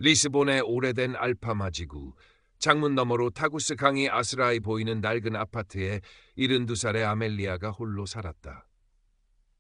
리스본의 오래된 알파마 지구, 창문 너머로 타구스 강이 아스라이 보이는 낡은 아파트에 72살의 아멜리아가 홀로 살았다.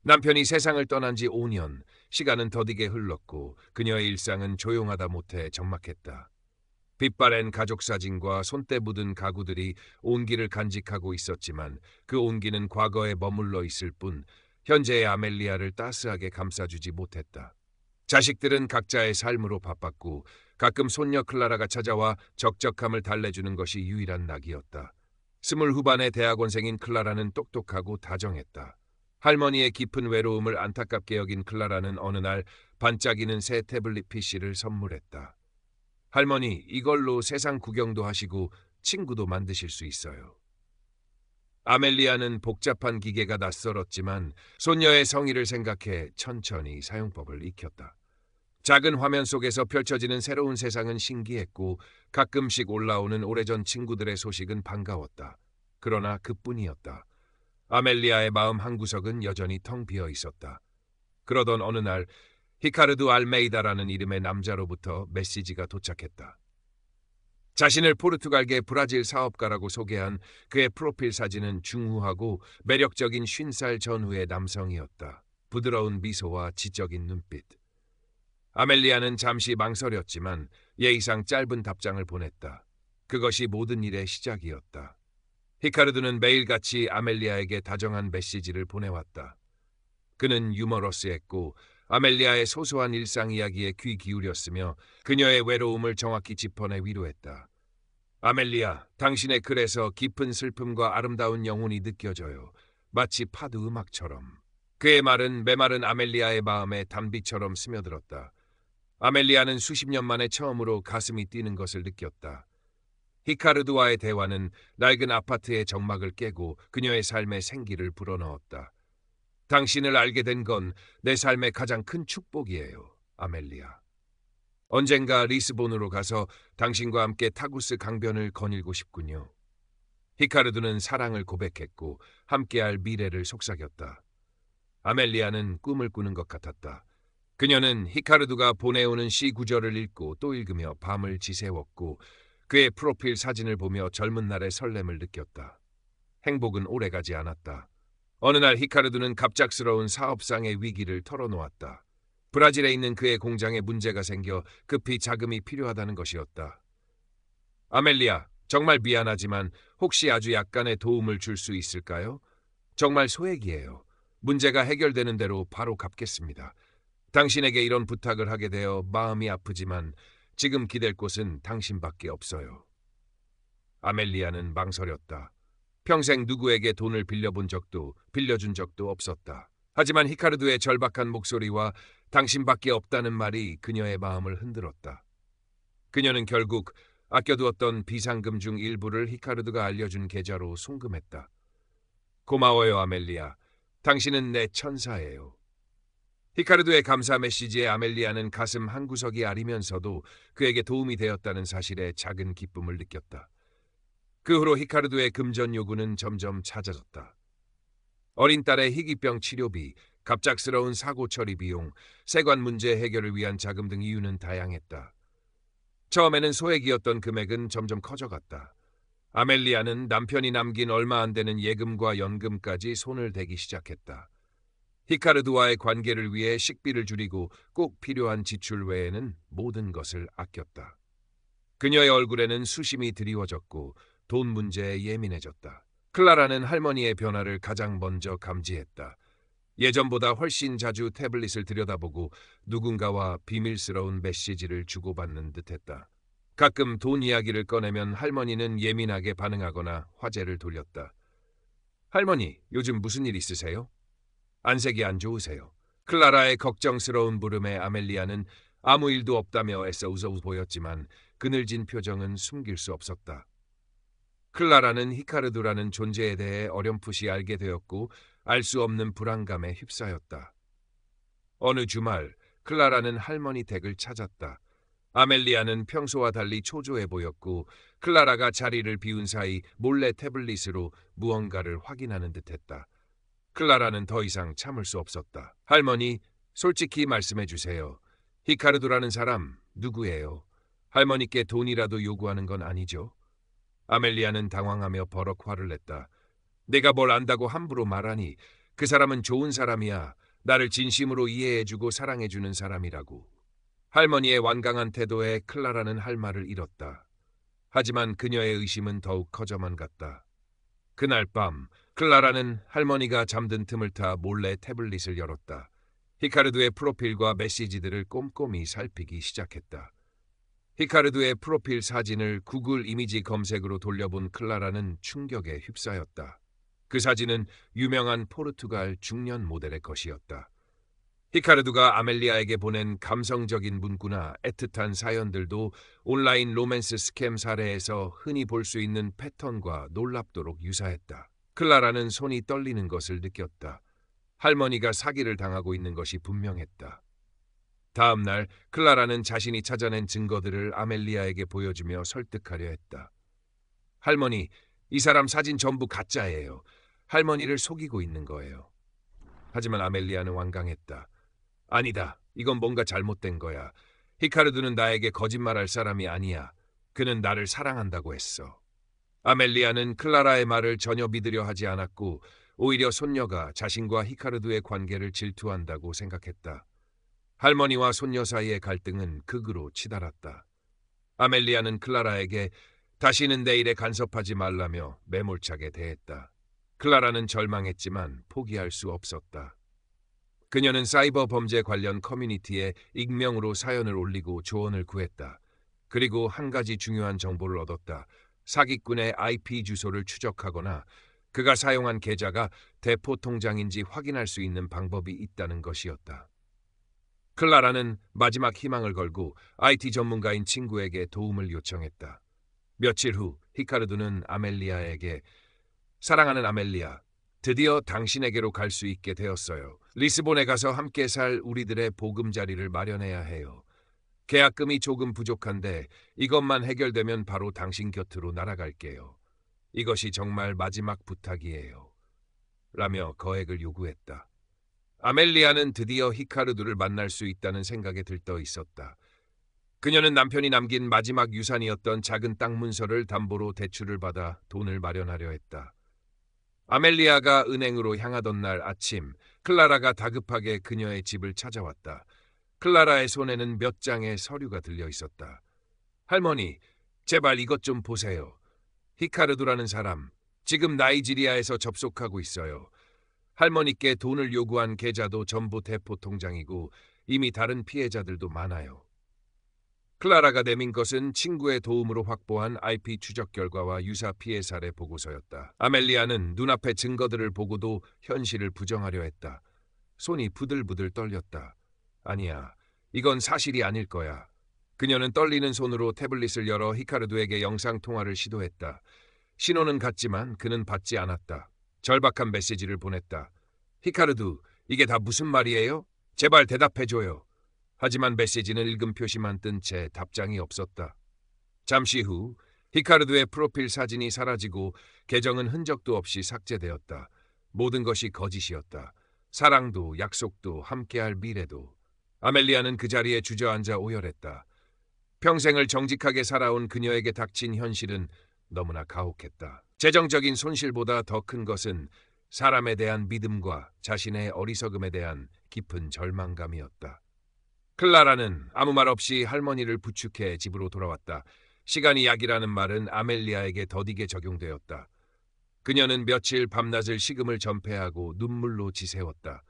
남편이 세상을 떠난 지 5년, 시간은 더디게 흘렀고 그녀의 일상은 조용하다 못해 적막했다. 빛바랜 가족 사진과 손때 묻은 가구들이 온기를 간직하고 있었지만 그 온기는 과거에 머물러 있을 뿐 현재의 아멜리아를 따스하게 감싸주지 못했다. 자식들은 각자의 삶으로 바빴고 가끔 손녀 클라라가 찾아와 적적함을 달래주는 것이 유일한 낙이었다. 20 후반의 대학원생인 클라라는 똑똑하고 다정했다. 할머니의 깊은 외로움을 안타깝게 여긴 클라라는 어느 날 반짝이는 새 태블릿 PC를 선물했다. 할머니, 이걸로 세상 구경도 하시고 친구도 만드실 수 있어요. 아멜리아는 복잡한 기계가 낯설었지만 손녀의 성의를 생각해 천천히 사용법을 익혔다. 작은 화면 속에서 펼쳐지는 새로운 세상은 신기했고 가끔씩 올라오는 오래전 친구들의 소식은 반가웠다. 그러나 그뿐이었다. 아멜리아의 마음 한구석은 여전히 텅 비어 있었다. 그러던 어느 날 히카르두 알메이다라는 이름의 남자로부터 메시지가 도착했다. 자신을 포르투갈계 브라질 사업가라고 소개한 그의 프로필 사진은 중후하고 매력적인 50살 전후의 남성이었다. 부드러운 미소와 지적인 눈빛. 아멜리아는 잠시 망설였지만 예의상 짧은 답장을 보냈다. 그것이 모든 일의 시작이었다. 히카르두는 매일같이 아멜리아에게 다정한 메시지를 보내왔다. 그는 유머러스했고 아멜리아의 소소한 일상 이야기에 귀 기울였으며 그녀의 외로움을 정확히 짚어내 위로했다. 아멜리아, 당신의 글에서 깊은 슬픔과 아름다운 영혼이 느껴져요. 마치 파도 음악처럼. 그의 말은 메마른 아멜리아의 마음에 단비처럼 스며들었다. 아멜리아는 수십 년 만에 처음으로 가슴이 뛰는 것을 느꼈다. 히카르두와의 대화는 낡은 아파트의 적막을 깨고 그녀의 삶에 생기를 불어넣었다. 당신을 알게 된 건 내 삶의 가장 큰 축복이에요, 아멜리아. 언젠가 리스본으로 가서 당신과 함께 타구스 강변을 거닐고 싶군요. 히카르두는 사랑을 고백했고 함께할 미래를 속삭였다. 아멜리아는 꿈을 꾸는 것 같았다. 그녀는 히카르두가 보내오는 시 구절을 읽고 또 읽으며 밤을 지새웠고 그의 프로필 사진을 보며 젊은 날의 설렘을 느꼈다. 행복은 오래가지 않았다. 어느 날 히카르두는 갑작스러운 사업상의 위기를 털어놓았다. 브라질에 있는 그의 공장에 문제가 생겨 급히 자금이 필요하다는 것이었다. 아멜리아, 정말 미안하지만 혹시 아주 약간의 도움을 줄 수 있을까요? 정말 소액이에요. 문제가 해결되는 대로 바로 갚겠습니다. 당신에게 이런 부탁을 하게 되어 마음이 아프지만 지금 기댈 곳은 당신밖에 없어요. 아멜리아는 망설였다. 평생 누구에게 돈을 빌려준 적도 없었다. 하지만 히카르두의 절박한 목소리와 당신밖에 없다는 말이 그녀의 마음을 흔들었다. 그녀는 결국 아껴두었던 비상금 중 일부를 히카르두가 알려준 계좌로 송금했다. 고마워요, 아멜리아. 당신은 내 천사예요. 히카르두의 감사 메시지에 아멜리아는 가슴 한구석이 아리면서도 그에게 도움이 되었다는 사실에 작은 기쁨을 느꼈다. 그 후로 히카르두의 금전 요구는 점점 잦아졌다. 어린 딸의 희귀병 치료비, 갑작스러운 사고 처리 비용, 세관 문제 해결을 위한 자금 등 이유는 다양했다. 처음에는 소액이었던 금액은 점점 커져갔다. 아멜리아는 남편이 남긴 얼마 안 되는 예금과 연금까지 손을 대기 시작했다. 히카르두와의 관계를 위해 식비를 줄이고 꼭 필요한 지출 외에는 모든 것을 아꼈다. 그녀의 얼굴에는 수심이 드리워졌고 돈 문제에 예민해졌다. 클라라는 할머니의 변화를 가장 먼저 감지했다. 예전보다 훨씬 자주 태블릿을 들여다보고 누군가와 비밀스러운 메시지를 주고받는 듯했다. 가끔 돈 이야기를 꺼내면 할머니는 예민하게 반응하거나 화제를 돌렸다. 할머니, 요즘 무슨 일 있으세요? 안색이 안 좋으세요? 클라라의 걱정스러운 물음에 아멜리아는 아무 일도 없다며 애써 웃어 보였지만 그늘진 표정은 숨길 수 없었다. 클라라는 히카르두라는 존재에 대해 어렴풋이 알게 되었고 알 수 없는 불안감에 휩싸였다. 어느 주말 클라라는 할머니 댁을 찾았다. 아멜리아는 평소와 달리 초조해 보였고 클라라가 자리를 비운 사이 몰래 태블릿으로 무언가를 확인하는 듯했다. 클라라는 더 이상 참을 수 없었다. 할머니, 솔직히 말씀해 주세요. 히카르도라는 사람 누구예요? 할머니께 돈이라도 요구하는 건 아니죠? 아멜리아는 당황하며 버럭 화를 냈다. 내가 뭘 안다고 함부로 말하니? 그 사람은 좋은 사람이야. 나를 진심으로 이해해주고 사랑해주는 사람이라고. 할머니의 완강한 태도에 클라라는 할 말을 잃었다. 하지만 그녀의 의심은 더욱 커져만 갔다. 그날 밤 클라라는 할머니가 잠든 틈을 타 몰래 태블릿을 열었다. 히카르두의 프로필과 메시지들을 꼼꼼히 살피기 시작했다. 히카르두의 프로필 사진을 구글 이미지 검색으로 돌려본 클라라는 충격에 휩싸였다. 그 사진은 유명한 포르투갈 중년 모델의 것이었다. 히카르두가 아멜리아에게 보낸 감성적인 문구나 애틋한 사연들도 온라인 로맨스 스캠 사례에서 흔히 볼 수 있는 패턴과 놀랍도록 유사했다. 클라라는 손이 떨리는 것을 느꼈다. 할머니가 사기를 당하고 있는 것이 분명했다. 다음 날 클라라는 자신이 찾아낸 증거들을 아멜리아에게 보여주며 설득하려 했다. 할머니, 이 사람 사진 전부 가짜예요. 할머니를 속이고 있는 거예요. 하지만 아멜리아는 완강했다. 아니다. 이건 뭔가 잘못된 거야. 히카르두는 나에게 거짓말할 사람이 아니야. 그는 나를 사랑한다고 했어. 아멜리아는 클라라의 말을 전혀 믿으려 하지 않았고 오히려 손녀가 자신과 히카르두의 관계를 질투한다고 생각했다. 할머니와 손녀 사이의 갈등은 극으로 치달았다. 아멜리아는 클라라에게 다시는 내 일에 간섭하지 말라며 매몰차게 대했다. 클라라는 절망했지만 포기할 수 없었다. 그녀는 사이버 범죄 관련 커뮤니티에 익명으로 사연을 올리고 조언을 구했다. 그리고 한 가지 중요한 정보를 얻었다. 사기꾼의 IP 주소를 추적하거나 그가 사용한 계좌가 대포 통장인지 확인할 수 있는 방법이 있다는 것이었다. 클라라는 마지막 희망을 걸고 IT 전문가인 친구에게 도움을 요청했다. 며칠 후 히카르두는 아멜리아에게 사랑하는 아멜리아, 드디어 당신에게로 갈 수 있게 되었어요. 리스본에 가서 함께 살 우리들의 보금자리를 마련해야 해요. 계약금이 조금 부족한데 이것만 해결되면 바로 당신 곁으로 날아갈게요. 이것이 정말 마지막 부탁이에요. 라며 거액을 요구했다. 아멜리아는 드디어 히카르두를 만날 수 있다는 생각에 들떠 있었다. 그녀는 남편이 남긴 마지막 유산이었던 작은 땅 문서를 담보로 대출을 받아 돈을 마련하려 했다. 아멜리아가 은행으로 향하던 날 아침, 클라라가 다급하게 그녀의 집을 찾아왔다. 클라라의 손에는 몇 장의 서류가 들려 있었다. 할머니, 제발 이것 좀 보세요. 히카르두라는 사람, 지금 나이지리아에서 접속하고 있어요. 할머니께 돈을 요구한 계좌도 전부 대포 통장이고 이미 다른 피해자들도 많아요. 클라라가 내민 것은 친구의 도움으로 확보한 IP 추적 결과와 유사 피해 사례 보고서였다. 아멜리아는 눈앞의 증거들을 보고도 현실을 부정하려 했다. 손이 부들부들 떨렸다. 아니야, 이건 사실이 아닐 거야. 그녀는 떨리는 손으로 태블릿을 열어 히카르두에게 영상통화를 시도했다. 신호는 갔지만 그는 받지 않았다. 절박한 메시지를 보냈다. 히카르두, 이게 다 무슨 말이에요? 제발 대답해줘요. 하지만 메시지는 읽음 표시만 뜬 채 답장이 없었다. 잠시 후 히카르두의 프로필 사진이 사라지고 계정은 흔적도 없이 삭제되었다. 모든 것이 거짓이었다. 사랑도 약속도 함께할 미래도. 아멜리아는 그 자리에 주저앉아 오열했다. 평생을 정직하게 살아온 그녀에게 닥친 현실은 너무나 가혹했다. 재정적인 손실보다 더 큰 것은 사람에 대한 믿음과 자신의 어리석음에 대한 깊은 절망감이었다. 클라라는 아무 말 없이 할머니를 부축해 집으로 돌아왔다. 시간이 약이라는 말은 아멜리아에게 더디게 적용되었다. 그녀는 며칠 밤낮을 식음을 전폐하고 눈물로 지새웠다.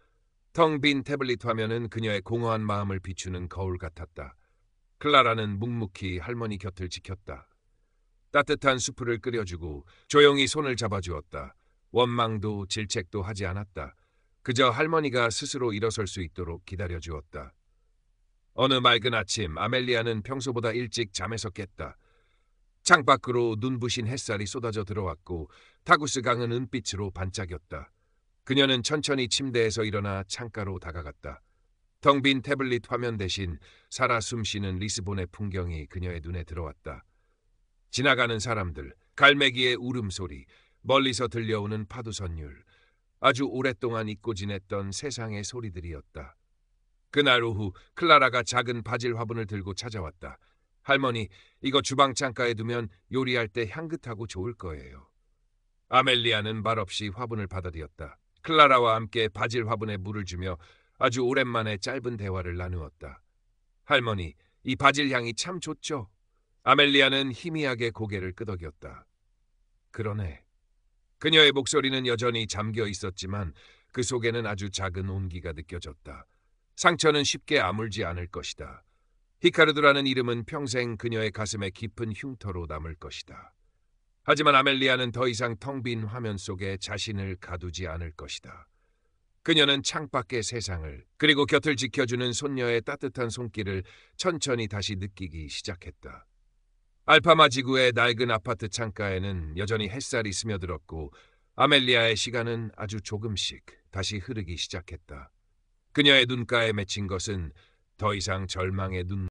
텅 빈 태블릿 화면은 그녀의 공허한 마음을 비추는 거울 같았다. 클라라는 묵묵히 할머니 곁을 지켰다. 따뜻한 수프를 끓여주고 조용히 손을 잡아주었다. 원망도 질책도 하지 않았다. 그저 할머니가 스스로 일어설 수 있도록 기다려주었다. 어느 맑은 아침 아멜리아는 평소보다 일찍 잠에서 깼다. 창밖으로 눈부신 햇살이 쏟아져 들어왔고 타구스 강은 은빛으로 반짝였다. 그녀는 천천히 침대에서 일어나 창가로 다가갔다. 텅 빈 태블릿 화면 대신 살아 숨쉬는 리스본의 풍경이 그녀의 눈에 들어왔다. 지나가는 사람들, 갈매기의 울음소리, 멀리서 들려오는 파도선율, 아주 오랫동안 잊고 지냈던 세상의 소리들이었다. 그날 오후 클라라가 작은 바질 화분을 들고 찾아왔다. 할머니, 이거 주방 창가에 두면 요리할 때 향긋하고 좋을 거예요. 아멜리아는 말없이 화분을 받아들였다. 클라라와 함께 바질 화분에 물을 주며 아주 오랜만에 짧은 대화를 나누었다. 할머니, 이 바질 향이 참 좋죠? 아멜리아는 희미하게 고개를 끄덕였다. 그러네. 그녀의 목소리는 여전히 잠겨 있었지만 그 속에는 아주 작은 온기가 느껴졌다. 상처는 쉽게 아물지 않을 것이다. 히카르도라는 이름은 평생 그녀의 가슴에 깊은 흉터로 남을 것이다. 하지만 아멜리아는 더 이상 텅 빈 화면 속에 자신을 가두지 않을 것이다. 그녀는 창밖의 세상을 그리고 곁을 지켜주는 손녀의 따뜻한 손길을 천천히 다시 느끼기 시작했다. 알파마 지구의 낡은 아파트 창가에는 여전히 햇살이 스며들었고 아멜리아의 시간은 아주 조금씩 다시 흐르기 시작했다. 그녀의 눈가에 맺힌 것은 더 이상 절망의 눈